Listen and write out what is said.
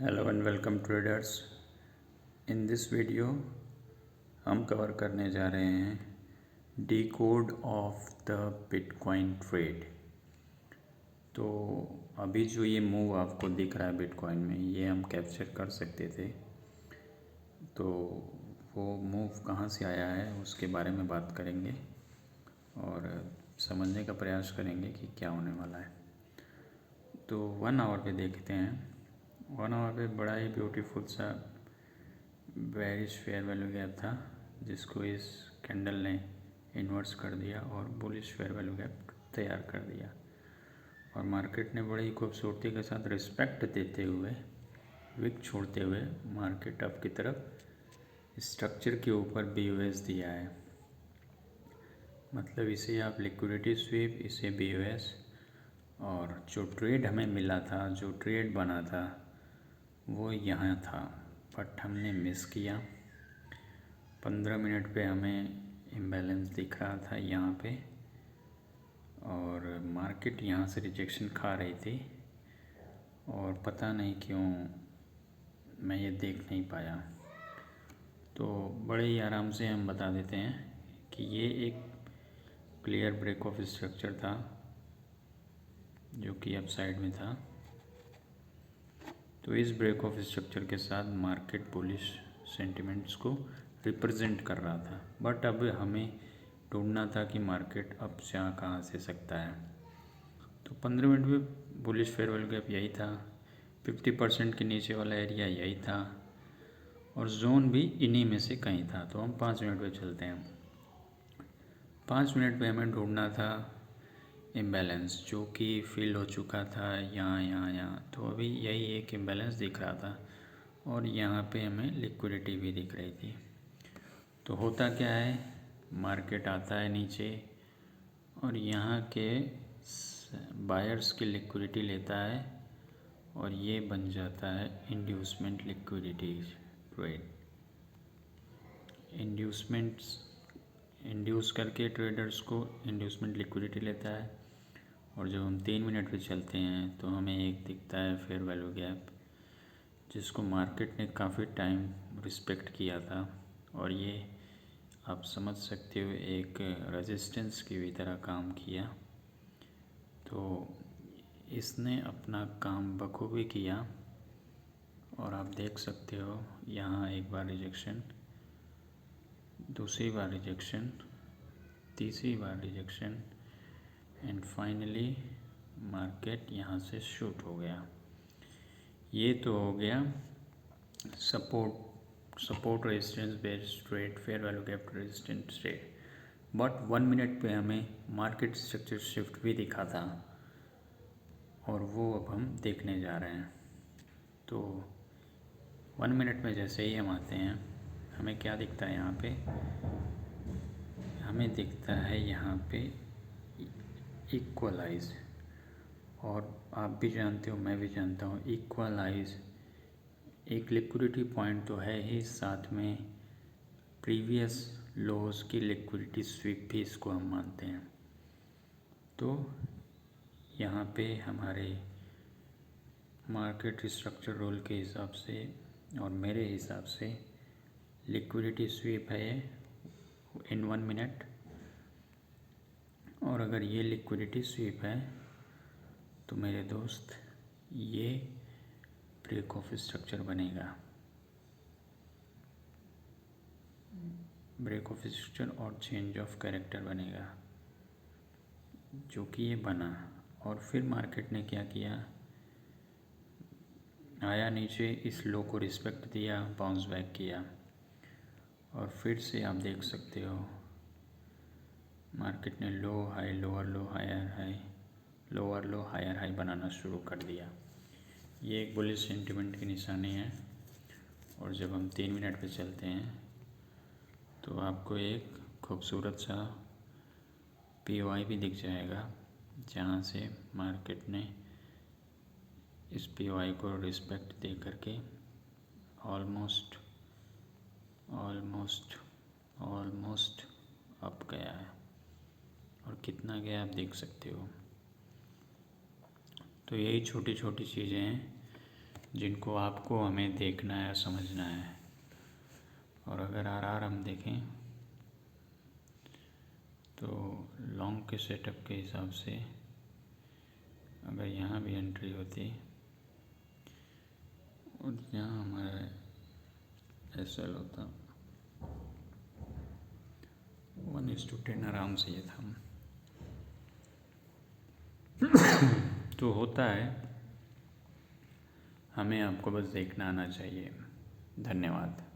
Hello and welcome traders. In this video हम cover करने जा रहे हैं decode of the bitcoin trade. तो अभी जो ये मूव आपको दिख रहा है बिटकॉइन में, ये हम कैप्चर कर सकते थे। तो वो मूव कहाँ से आया है उसके बारे में बात करेंगे और समझने का प्रयास करेंगे कि क्या होने वाला है। तो 1 आवर पे देखते हैं। 1 आवर पे बड़ा ही ब्यूटीफुल सा बेरिश फेयर वैल्यू गैप था, जिसको इस कैंडल ने इन्वर्स कर दिया और बुलिश फेयर वैल्यू गैप तैयार कर दिया। और मार्केट ने बड़ी खूबसूरती के साथ रिस्पेक्ट देते हुए, विक छोड़ते हुए मार्केट अप की तरफ स्ट्रक्चर के ऊपर BOS दिया है। मतलब इसे आप लिक्विडिटी स्वीप, इसे BOS। और जो ट्रेड हमें मिला था, जो ट्रेड बना था, वो यहाँ था, बट हमने मिस किया। 15 मिनट पे हमें इम्बैलेंस दिख रहा था यहाँ पे, और मार्केट यहाँ से रिजेक्शन खा रही थी और पता नहीं क्यों मैं ये देख नहीं पाया। तो बड़े ही आराम से हम बता देते हैं कि ये एक क्लियर ब्रेक ऑफ स्ट्रक्चर था जो कि अप साइड में था। तो इस ब्रेक ऑफ स्ट्रक्चर के साथ मार्केट बुलिश सेंटिमेंट्स को रिप्रेजेंट कर रहा था, बट अब हमें ढूंढना था कि मार्केट अब से कहाँ से सकता है। तो 15 मिनट में बुलिश फेयर वैल्यू गैप यही था, 50% के नीचे वाला एरिया यही था, और जोन भी इन्हीं में से कहीं था। तो हम 5 मिनट पे चलते हैं। 5 मिनट पे हमें ढूंढना था इम्बैलेंस, जो कि फिल हो चुका था यहाँ। तो अभी यही एक इम्बैलेंस दिख रहा था और यहाँ पे हमें लिक्विडिटी भी दिख रही थी। तो होता क्या है, मार्केट आता है नीचे और यहाँ के बायर्स की लिक्विडिटी लेता है और ये बन जाता है इंड्यूसमेंट लिक्विडिटी ट्रेड। इंड्यूस करके ट्रेडर्स को इंड्यूसमेंट लिक्विडिटी लेता है। और जब हम 3 मिनट पे चलते हैं तो हमें एक दिखता है फेयर वैल्यू गैप, जिसको मार्केट ने काफ़ी टाइम रिस्पेक्ट किया था, और ये आप समझ सकते हो एक रेजिस्टेंस की भी तरह काम किया। तो इसने अपना काम बखूबी किया और आप देख सकते हो यहाँ एक बार रिजेक्शन, दूसरी बार रिजेक्शन, तीसरी बार रिजेक्शन, एंड फाइनली मार्केट यहाँ से शूट हो गया। ये तो हो गया support resistance based trade, fair value gap resistance trade. But 1 minute पे हमें मार्केट स्ट्रक्चर शिफ्ट भी दिखा था और वो अब हम देखने जा रहे हैं। तो 1 मिनट में जैसे ही हम आते हैं, हमें क्या दिखता है यहाँ पे, हमें दिखता है यहाँ पे इक्वलाइज। और आप भी जानते हो, मैं भी जानता हूँ, इक्वलाइज एक लिक्विडिटी पॉइंट तो है ही, साथ में प्रीवियस लोज की लिक्विडिटी स्वीप भी इसको हम मानते हैं। तो यहाँ पे हमारे मार्केट स्ट्रक्चर रूल के हिसाब से और मेरे हिसाब से लिक्विडिटी स्वीप है इन 1 मिनट। और अगर ये लिक्विडिटी स्वीप है तो मेरे दोस्त ये ब्रेक ऑफ स्ट्रक्चर बनेगा, ब्रेक ऑफ स्ट्रक्चर और चेंज ऑफ कैरेक्टर बनेगा, जो कि ये बना। और फिर मार्केट ने क्या किया, आया नीचे, इस लो को रिस्पेक्ट दिया, बाउंस बैक किया, और फिर से आप देख सकते हो मार्केट ने low high, lower low, higher high, lower low, higher high बनाना शुरू कर दिया। ये एक बुलिश सेंटिमेंट की निशानी है। और जब हम 3 मिनट पे चलते हैं तो आपको एक खूबसूरत सा POI भी दिख जाएगा, जहाँ से मार्केट ने इस POI को रिस्पेक्ट दे करके ऑलमोस्ट अप गया है। और कितना गया आप देख सकते हो। तो यही छोटी छोटी चीज़ें हैं जिनको आपको हमें देखना है, समझना है। और अगर RR हम देखें तो लॉन्ग के सेटअप के हिसाब से अगर यहाँ भी एंट्री होती और यहाँ हमारा SL होता 1:10 आराम से ये था। तो होता है, हमें आपको बस देखना आना चाहिए। धन्यवाद।